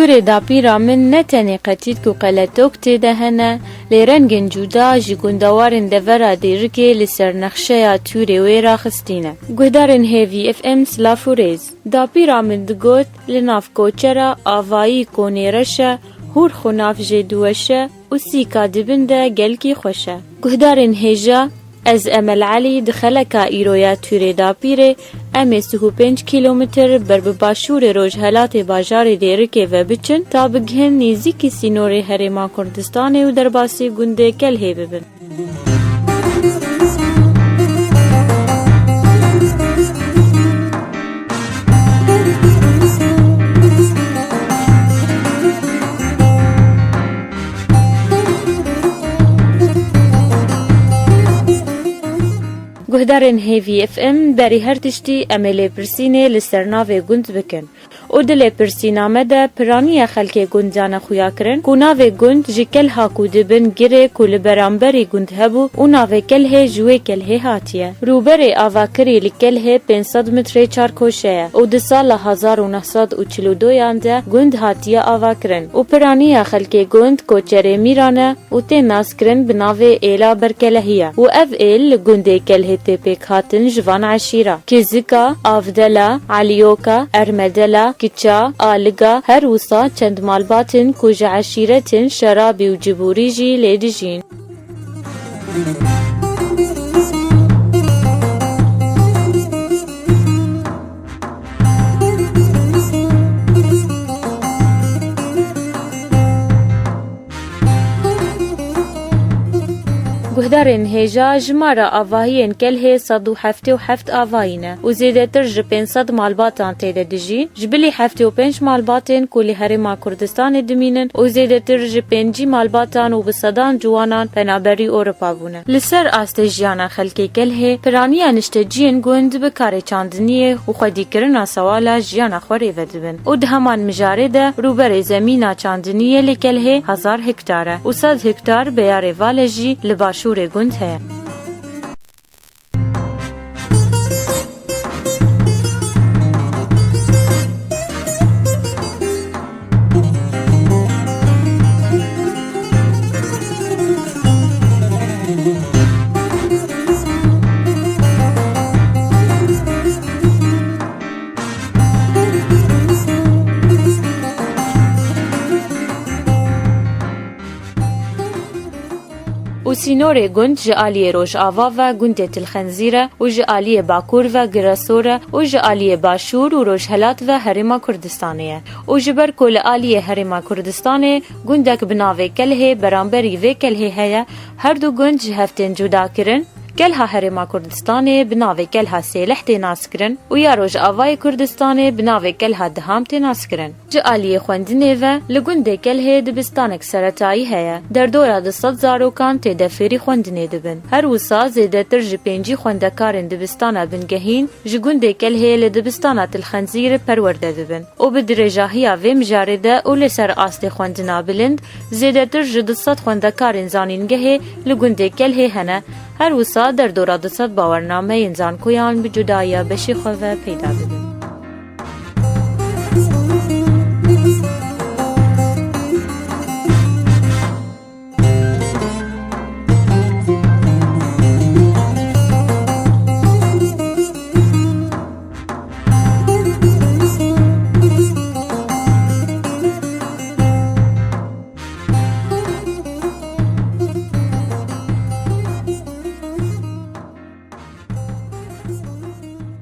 تور داپیرا من نتنی قتید کو قلتوک تیده هنه لیرنگن جودا جی گندوارن دورا دیرکی لسر نخشه توری وی را خستینه. گهدارن هیوی اف ام سلافوریز. داپیرا من دگوت لناف کوچرا آوایی کونیرشه هور خناف جدوشه و سیکا دبنده گلکی خوشه. گهدارن هیجا از امل علی دخلکا ایرویا توری داپیره امی 35 کیلومتر بر باشور روجهلات باجار دیرکه و بچن تا بگهن نیزیکی سینور هرما کردستان و در باسی گنده کلهی ببن. گهدارن هیوی اف ام بری هر تشتی املی پرسینه لسرناوی گند بکن. او دل پرسینامه ده پرانی خلک گندان خویا کرن کو ناوی گند جکل ها کو دبن گره کل برانبری گند هبو او ناوی کله جوی کله هاتیه. روبر آواکری لکله 500 متر چارکوشه او ده سال 1942 یانده گند هاتیه آواکرن. او پرانی خلک گند کوچره میرانه او تی ناس کرن بناوی ایلا برکلهیه. و اف ایل گنده کله تپیک هاتن جوان عشیره. کزیکا، آفدلا، علیوکا، ارمدلا، کچا، آلگا، هر وسا چند مالباتن کج عشیرتن شرابی و جبوری جی لیدجین. گهدارن هیجا جمارا آواهین کله 177 آواهینه و زیده تر 500 مالباتان تیده دجین جبلی 75 مالباتن کلی هرما کردستان دمینن و زیده تر 5 مالباتان و بصدان جوانان پنابری اوروپا بونه. لسر آستجیانا خلکی کله پرانی نشته جین گوند بکار چاندنیه و خودی کرنا سوالا جیانا خوری ودبن و دهمان مجاره ده روبر زمینا چاندنیه لکله 1000 هکتاره و 100 هکتار بیاره والجی لباش شور گند ہے. و سینور گند جالی روش آوا و گند تلخنزیره و جالی باکور و گراسوره و جالی باشور و روجهلات و هرما کردستانیه و جبر کل آلی هرما کردستانه گندک بناوی کله برانبری و کله هیا هر دو گند جهفتن جدا کرن کلها هرما کردستان بناوی کلها سیلح تناس کرن و یا روج آوای کردستان بناوی کلها دهام تناس کرن. جالی خوندنه و لگنده کله دبستانک سرطایی هیا در دورا ده 100 زاروکان تدفری خوندنه دبن. هر وسا زیده تر جپنجی خوندکارن دبستانا بنگهین جگنده کله لدبستانا تلخنزیر پرورده دبن. او بدرجاهی و مجارده او لسر آست خوندنا بلند زیده تر جدصد خوندکارن زانینگه لگنده کله هنه هر وسا در دورا 200 باورنامه انسان کویان به جدایی بشی خواه پیدا بده.